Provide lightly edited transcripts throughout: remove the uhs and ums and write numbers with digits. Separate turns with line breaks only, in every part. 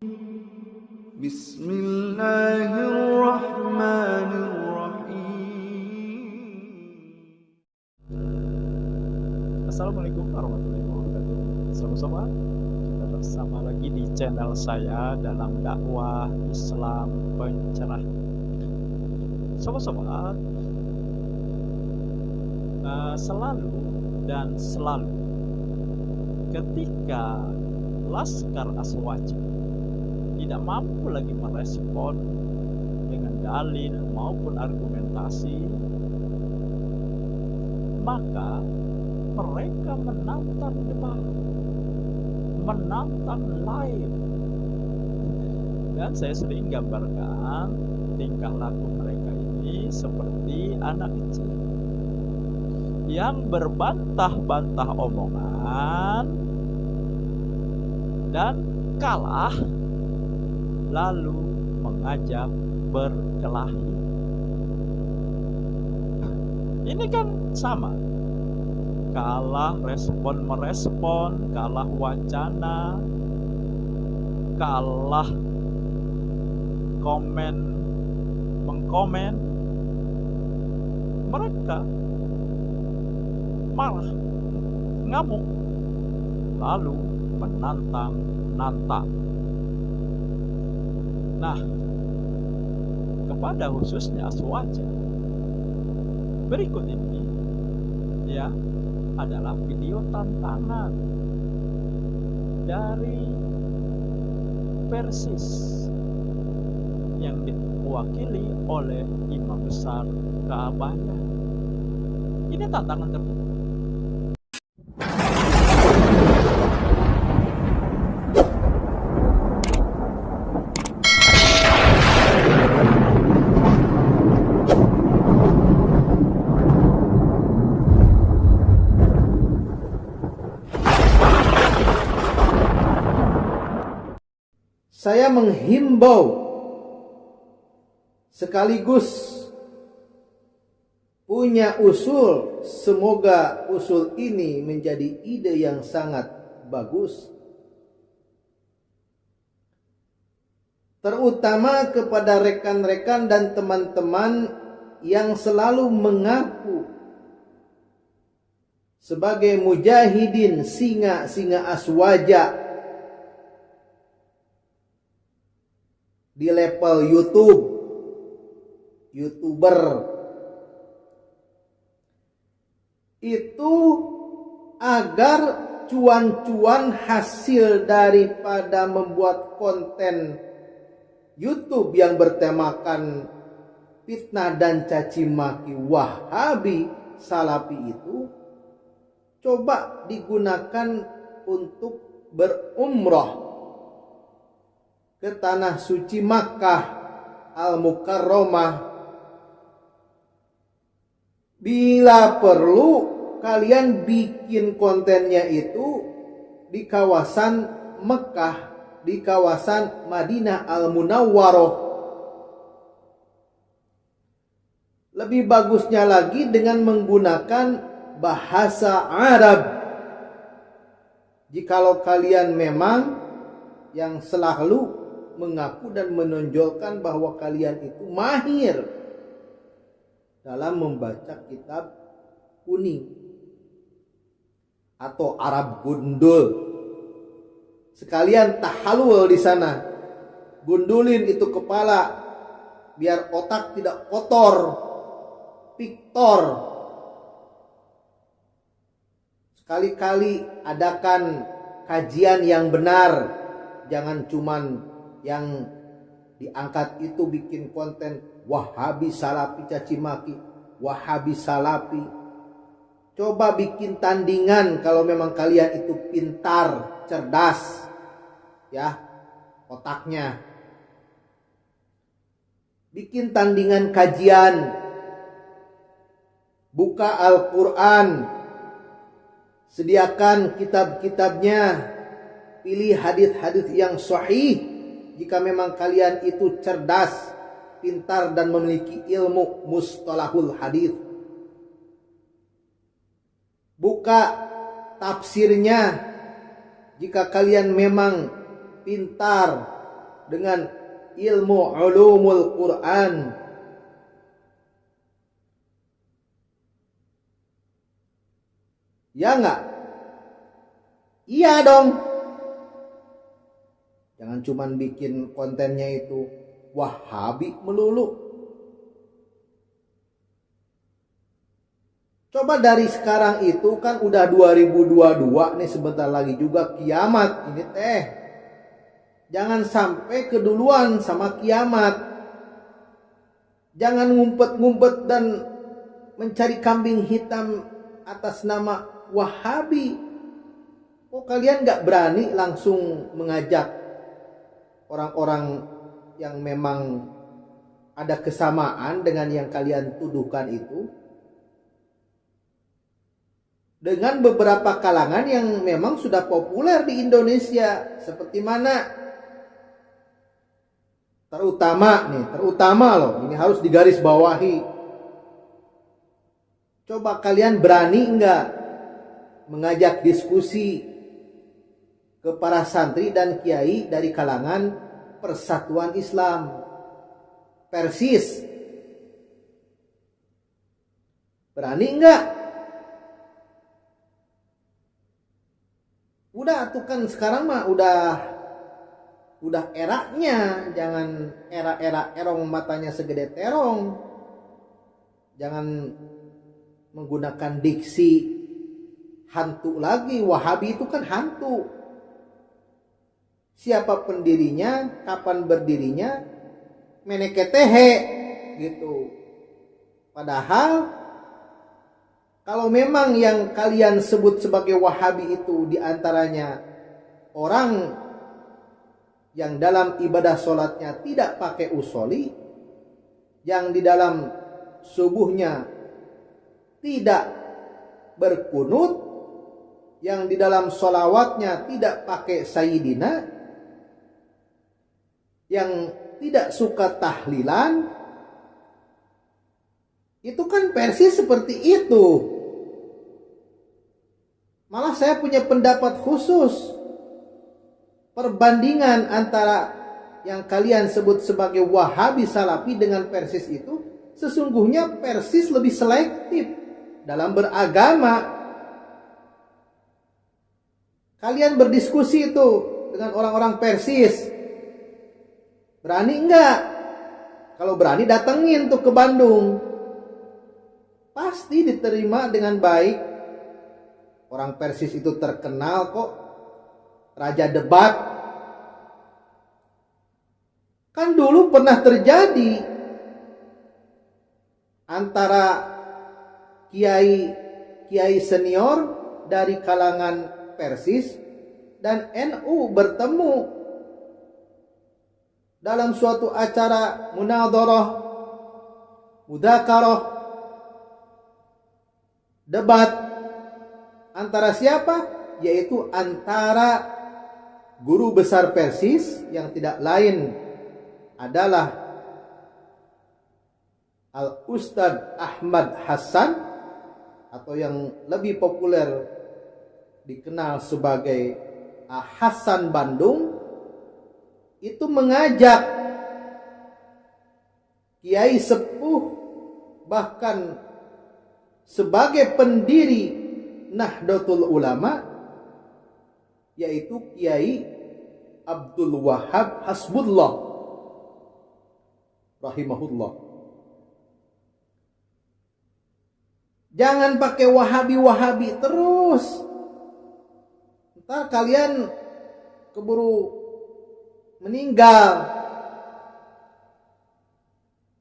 Bismillahirrahmanirrahim. Assalamualaikum warahmatullahi wabarakatuh. Sobat-sobat, kita bersama lagi di channel saya dalam dakwah Islam pencerah. Sobat-sobat, selalu dan selalu ketika Laskar Aswaja tidak mampu lagi merespon dengan dalil maupun argumentasi, maka mereka menantang debat, menantang live. Dan saya sering gambarkan tingkah laku mereka ini seperti anak kecil yang berbantah-bantah omongan dan kalah lalu mengajak berkelahi. Ini kan sama, kalah respon-merespon, kalah wacana, kalah komen-mengkomen, mereka marah, ngamuk, lalu menantang-nantang. Nah, kepada khususnya Aswaja, berikut ini ya adalah video tantangan dari Persis yang diwakili oleh Imam Besar Ka'bayan. Ini tantangan terbuka.
Saya menghimbau sekaligus punya usul, semoga usul ini menjadi ide yang sangat bagus, terutama kepada rekan-rekan dan teman-teman yang selalu mengaku sebagai mujahidin singa-singa Aswaja di level YouTuber itu, agar cuan-cuan hasil daripada membuat konten YouTube yang bertemakan fitnah dan caci maki Wahabi Salafi itu coba digunakan untuk berumrah ke tanah suci Makkah Al-Mukarramah. Bila perlu kalian bikin kontennya itu di kawasan Mekah, di kawasan Madinah Al-Munawwaroh. Lebih bagusnya lagi dengan menggunakan bahasa Arab. Jikalau kalian memang yang selalu mengaku dan menonjolkan bahwa kalian itu mahir dalam membaca kitab kuning atau Arab gundul, sekalian tahalul di sana, gundulin itu kepala biar otak tidak kotor, piktor. Sekali-kali adakan kajian yang benar, jangan cuman yang diangkat itu bikin konten Wahabi Salafi caci maki, Wahabi Salafi. Coba bikin tandingan kalau memang kalian itu pintar, cerdas, ya otaknya. Bikin tandingan kajian, buka Al-Quran, sediakan kitab-kitabnya, pilih hadis-hadis yang sahih. Jika memang kalian itu cerdas, pintar dan memiliki ilmu mustalahul hadis, buka tafsirnya. Jika kalian memang pintar dengan ilmu ulumul Quran. Ya enggak? Iya dong. Jangan cuman bikin kontennya itu Wahabi melulu. Coba dari sekarang itu kan udah 2022 nih, sebentar lagi juga kiamat ini teh. Jangan sampai keduluan sama kiamat. Jangan ngumpet-ngumpet dan mencari kambing hitam atas nama Wahabi. Oh, kalian gak berani langsung mengajak orang-orang yang memang ada kesamaan dengan yang kalian tuduhkan itu? Dengan beberapa kalangan yang memang sudah populer di Indonesia. Seperti mana? Terutama loh, ini harus digarisbawahi. Coba kalian berani enggak mengajak diskusi ke para santri dan kiai dari kalangan Persatuan Islam, Persis? Berani enggak? Udah tuh kan sekarang mah udah eranya, jangan era erong matanya segede terong. Jangan menggunakan diksi hantu lagi. Wahabi itu kan hantu. Siapa pendirinya, kapan berdirinya, meneketehe gitu. Padahal kalau memang yang kalian sebut sebagai Wahabi itu diantaranya orang yang dalam ibadah sholatnya tidak pakai usoli, yang di dalam subuhnya tidak berkunut, yang di dalam sholawatnya tidak pakai sayyidina, yang tidak suka tahlilan, itu kan Persis seperti itu. Malah saya punya pendapat khusus. Perbandingan antara yang kalian sebut sebagai Wahabi Salafi dengan Persis itu, sesungguhnya Persis lebih selektif dalam beragama. Kalian berdiskusi itu dengan orang-orang Persis. Berani enggak? Kalau berani datengin tuh ke Bandung. Pasti diterima dengan baik. Orang Persis itu terkenal kok, raja debat. Kan dulu pernah terjadi antara kiai senior dari kalangan Persis dan NU bertemu dalam suatu acara munadharah, mudzakarah, debat. Antara siapa? Yaitu antara guru besar Persis yang tidak lain adalah Al-Ustadz Ahmad Hasan, atau yang lebih populer dikenal sebagai Hasan Bandung, itu mengajak kiai sepuh, bahkan sebagai pendiri Nahdlatul Ulama, yaitu Kiai Abdul Wahab Hasbullah rahimahullah. Jangan pakai Wahabi terus. Ntar kalian keburu meninggal.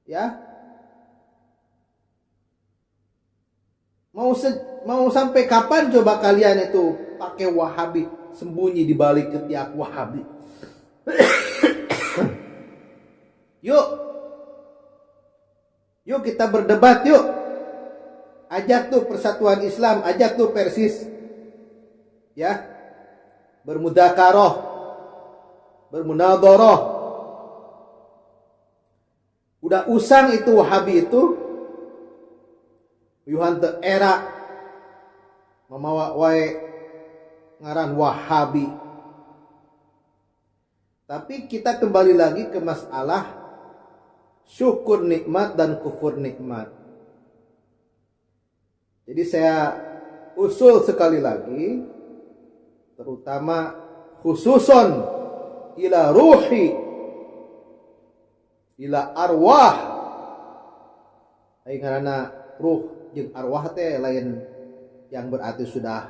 Ya. Mau sampai kapan coba kalian itu pakai Wahabi, sembunyi di balik ketiak Wahabi? Yuk kita berdebat yuk. Ajak tuh Persatuan Islam, ajak tuh Persis. Ya. Bermudzakarah, bermunadharah. Udah usang itu Wahabi itu. Yuhan teu era mamawa wae ngaran Wahabi. Tapi kita kembali lagi ke masalah syukur nikmat dan kufur nikmat. Jadi saya usul sekali lagi, terutama khususon ila ruhi, ila arwah. Karena ruh jeung arwah teh lain yang berarti sudah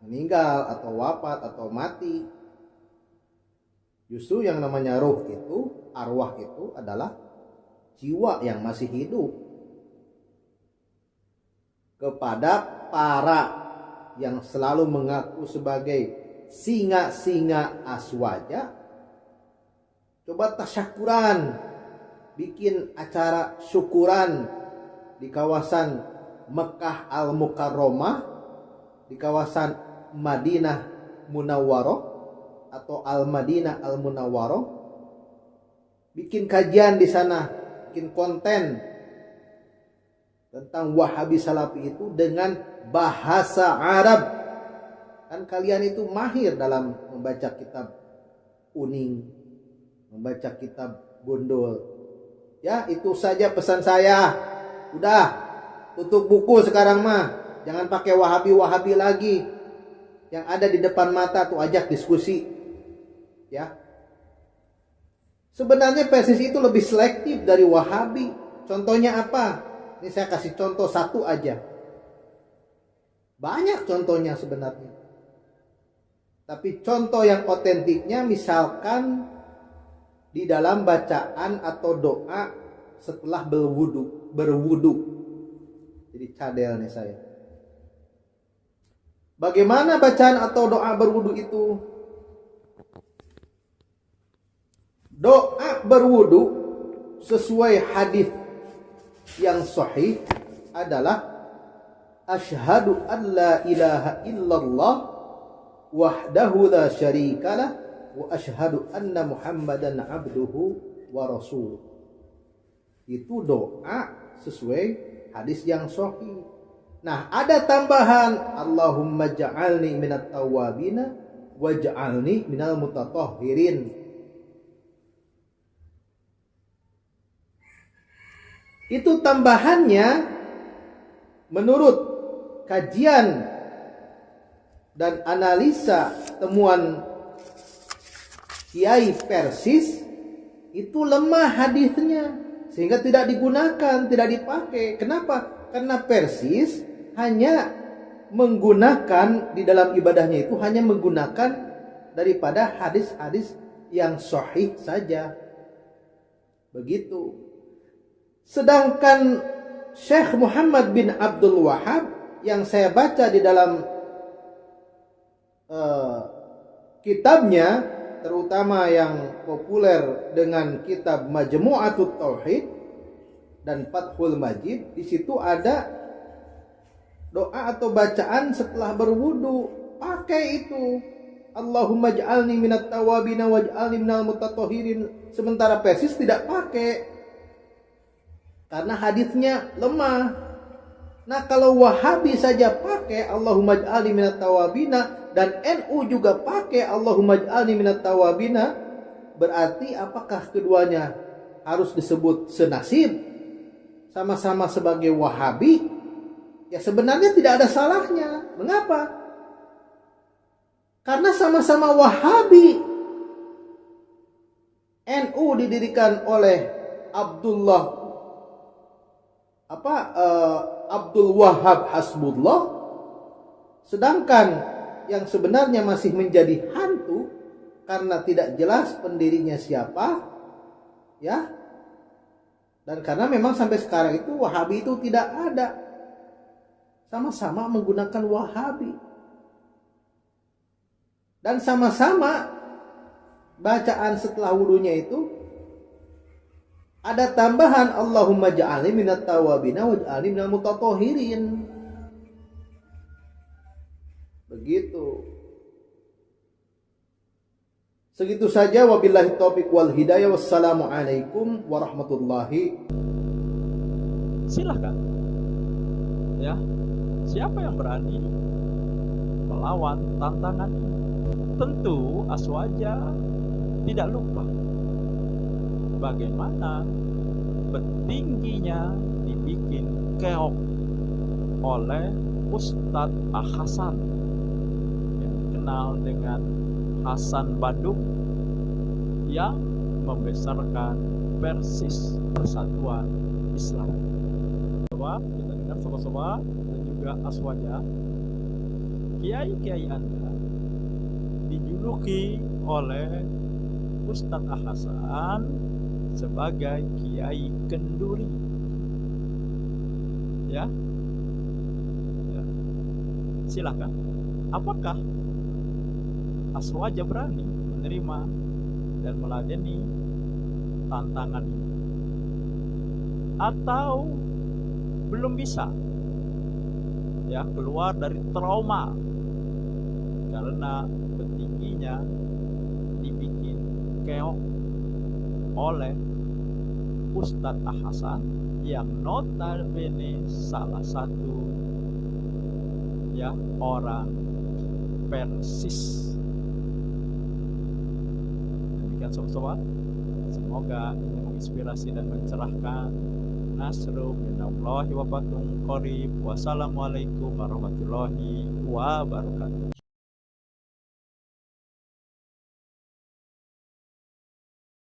meninggal atau wafat atau mati. Justru yang namanya ruh itu, arwah itu adalah jiwa yang masih hidup. Kepada para yang selalu mengaku sebagai singa-singa aswaja, coba tasyakuran, bikin acara syukuran di kawasan Mekah Al-Mukarramah, di kawasan Madinah Munawwarah atau Al-Madinah Al-Munawwarah, bikin kajian di sana, bikin konten tentang Wahabi Salafi itu dengan bahasa Arab. Kan kalian itu mahir dalam membaca kitab kuning, membaca kitab gondol. Ya, itu saja pesan saya. Udah, tutup buku sekarang mah. Jangan pakai Wahabi-Wahabi lagi. Yang ada di depan mata tuh ajak diskusi. Ya. Sebenarnya Persis itu lebih selektif dari Wahabi. Contohnya apa? Ini saya kasih contoh satu aja. Banyak contohnya sebenarnya. Tapi contoh yang otentiknya misalkan di dalam bacaan atau doa setelah berwudu. Jadi cadel nih saya. Bagaimana bacaan atau doa berwudu itu? Doa berwudu sesuai hadis yang sahih adalah asyhadu an la ilaha illallah wahdahu la syarikalah wa asyhadu anna muhammadan abduhu wa rasuluh. Itu doa sesuai hadis yang sahih. Nah, ada tambahan Allahumma ja'alni minat tawwabina waj'alni minal mutatahhirin. Itu tambahannya menurut kajian dan analisa temuan Kiai Persis itu lemah hadisnya sehingga tidak digunakan, tidak dipakai. Kenapa? Karena Persis hanya menggunakan di dalam ibadahnya itu hanya menggunakan daripada hadis-hadis yang sahih saja. Begitu. Sedangkan Syekh Muhammad bin Abdul Wahhab yang saya baca di dalam kitabnya, terutama yang populer dengan kitab Majmu'atut Tauhid dan Fathul Majid, di situ ada doa atau bacaan setelah berwudu. Pakai itu. Allahumma ja'alni minat tawabina waj'alni minal mutatahhirin. Sementara Persis tidak pakai. Karena hadisnya lemah. Nah, kalau Wahabi saja pakai Allahumma ja'alni minat tawabina dan NU juga pakai Allahumma ja'alni minat tawabina, berarti apakah keduanya harus disebut senasib? Sama-sama sebagai Wahabi? Ya sebenarnya tidak ada salahnya. Mengapa? Karena sama-sama Wahabi. NU didirikan oleh Abdul Wahhab Hasbullah, sedangkan yang sebenarnya masih menjadi hantu karena tidak jelas pendirinya siapa, ya. Dan karena memang sampai sekarang itu Wahabi itu tidak ada. Sama-sama menggunakan Wahabi. Dan sama-sama bacaan setelah wudunya itu ada tambahan Allahumma ja'alni minat tawabina waj'alni minal mutatahhirin. Begitu. Segitu saja, wabillahi taufiq wal hidayah. Wassalamualaikum warahmatullahi.
Silahkan. Ya, siapa yang berani melawan tantangan ini? Tentu aswaja tidak lupa bagaimana petingginya dibikin keok oleh Ustadz Hasan yang dikenal dengan Hasan Bandung yang membesarkan Persis Persatuan Islam. Coba kita dengar sobat-sobat dan juga Aswaja, kiai-kiai Anda dijuluki oleh Ustadz Hasan sebagai Kiai Kenduri. Ya, silakan. Apakah Aswaja berani menerima dan meladeni tantangan ini? Atau belum bisa ya keluar dari trauma karena petingginya dibikin keok oleh Ustadz Hasan yang notabene salah satu ya orang Persis. Demikian sobat-sobat, semoga ini menginspirasi dan mencerahkan. Nasru minallahi wa fathun qarib. Wassalamualaikum warahmatullahi wabarakatuh.